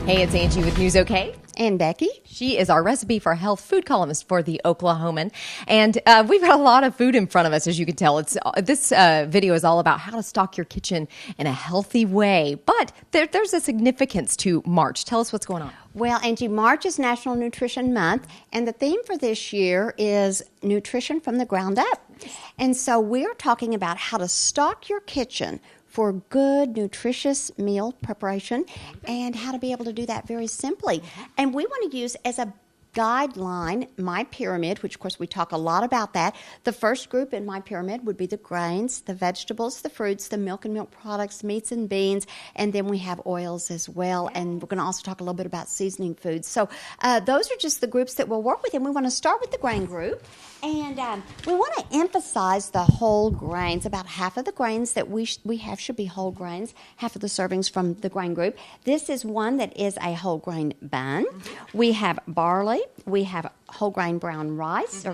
Hey, it's Angie with News OK. And Becky. She is our recipe for health food columnist for the Oklahoman. And we've got a lot of food in front of us, as you can tell. This video is all about how to stock your kitchen in a healthy way. But there's a significance to March. Tell us what's going on. Well, Angie, March is National Nutrition Month, and the theme for this year is nutrition from the ground up. And so we're talking about how to stock your kitchen for good, nutritious meal preparation and how to be able to do that very simply. And we want to use as a guideline my pyramid, which of course we talk a lot about that. The first group in my pyramid would be the grains, the vegetables, the fruits, the milk and milk products, meats and beans, and then we have oils as well. And we're going to also talk a little bit about seasoning foods. So those are just the groups that we'll work with, and we want to start with the grain group. And we want to emphasize the whole grains. About half of the grains that we have should be whole grains, half of the servings from the grain group. This is one that is a whole grain bun. We have barley. We have whole grain brown rice.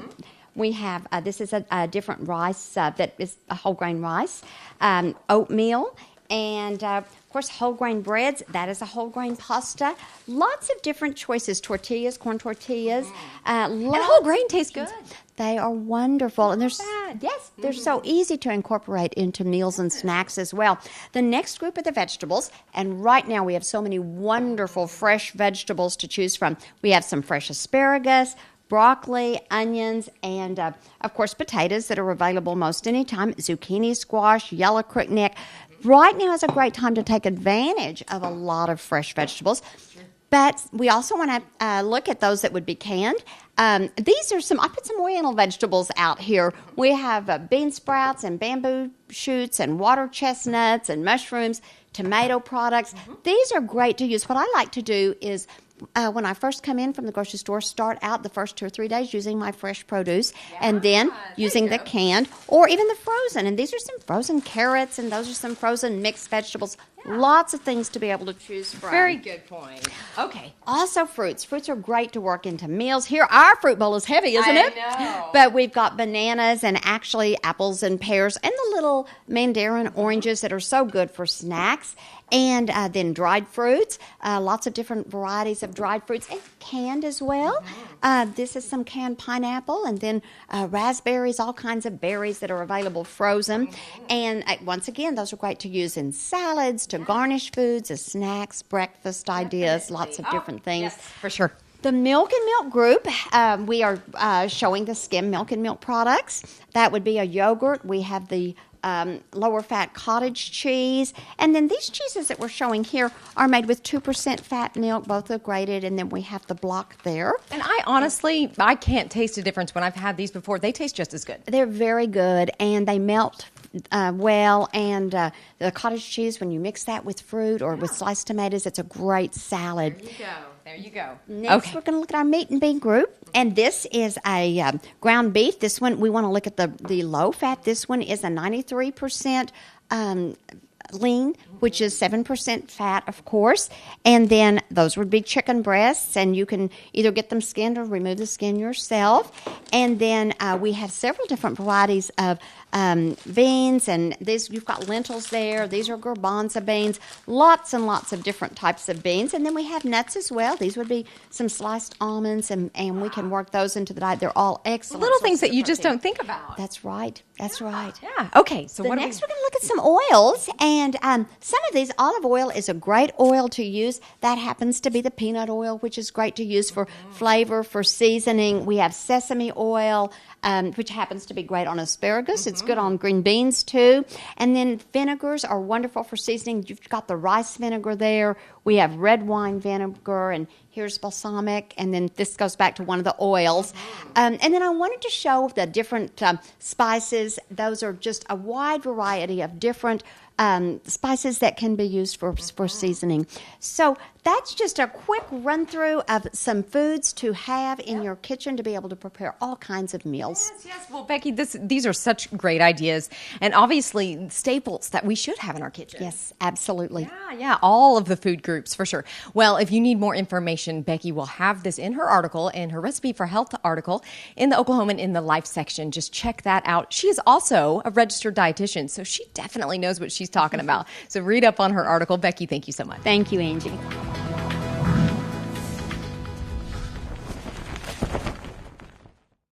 We have, this is a different rice that is a whole grain rice. Oatmeal. And, of course, whole grain breads. That is a whole grain pasta. Lots of different choices. Tortillas, corn tortillas. And whole grain tastes good. They are wonderful. And they're so easy to incorporate into meals and snacks as well. The next group are the vegetables. And right now we have so many wonderful fresh vegetables to choose from. We have some fresh asparagus, broccoli, onions, and, of course, potatoes that are available most anytime. Zucchini, squash, yellow crookneck. Right now is a great time to take advantage of a lot of fresh vegetables. But we also want to look at those that would be canned. I put some Oriental vegetables out here. We have bean sprouts and bamboo shoots and water chestnuts and mushrooms, tomato products. These are great to use. What I like to do is when I first come in from the grocery store, start out the first 2 or 3 days using my fresh produce and then using the canned or even the frozen. And these are some frozen carrots and those are some frozen mixed vegetables. Lots of things to be able to choose from. Very good point. Okay. Also fruits. Fruits are great to work into meals. Here, our fruit bowl is heavy, isn't it? I know. But we've got bananas and actually apples and pears and the little mandarin oranges that are so good for snacks. And then dried fruits, lots of different varieties of dried fruits, and canned as well. This is some canned pineapple, and then raspberries, all kinds of berries that are available frozen. And once again, those are great to use in salads, to garnish foods, as snacks, breakfast ideas, lots of different things. Yes, for sure. The milk and milk group, we are showing the skim milk and milk products. That would be a yogurt. We have the lower fat cottage cheese. And then these cheeses that we're showing here are made with 2% fat milk. Both are grated, and then we have the block there. And I can't taste a difference when I've had these before. They taste just as good. They're very good, and they melt well. And the cottage cheese, when you mix that with fruit or with sliced tomatoes, it's a great salad. There you go. Next, we're going to look at our meat and bean group. And this is a ground beef. This one, we want to look at the low fat. This one is a 93% lean, which is 7% fat, of course. And then those would be chicken breasts, and you can either get them skinned or remove the skin yourself. And then we have several different varieties of beans, and you've got lentils there. These are garbanzo beans, lots and lots of different types of beans. And then we have nuts as well. These would be some sliced almonds, and we can work those into the diet. They're all excellent. Little things that you just don't think about. That's right. That's right. Yeah. Okay. So next we're going to look at some oils, and some of these, olive oil is a great oil to use. That happens to be the peanut oil, which is great to use for flavor, for seasoning. We have sesame oil, which happens to be great on asparagus. It's good on green beans too. And then vinegars are wonderful for seasoning. You've got the rice vinegar there. We have red wine vinegar, and here's balsamic, and then this goes back to one of the oils. And then I wanted to show the different spices. Those are just a wide variety of different spices that can be used for seasoning. So that's just a quick run through of some foods to have in your kitchen to be able to prepare all kinds of meals. Yes. Well, Becky, these are such great ideas, and obviously staples that we should have in our kitchen. Yes, absolutely. Yeah, all of the food groups for sure. Well, if you need more information, Becky will have this in her article, in her recipe for health article in the Oklahoman in the Life section. Just check that out. She is also a registered dietitian, so she definitely knows what she's talking about. So read up on her article. Becky, thank you so much. Thank you, Angie.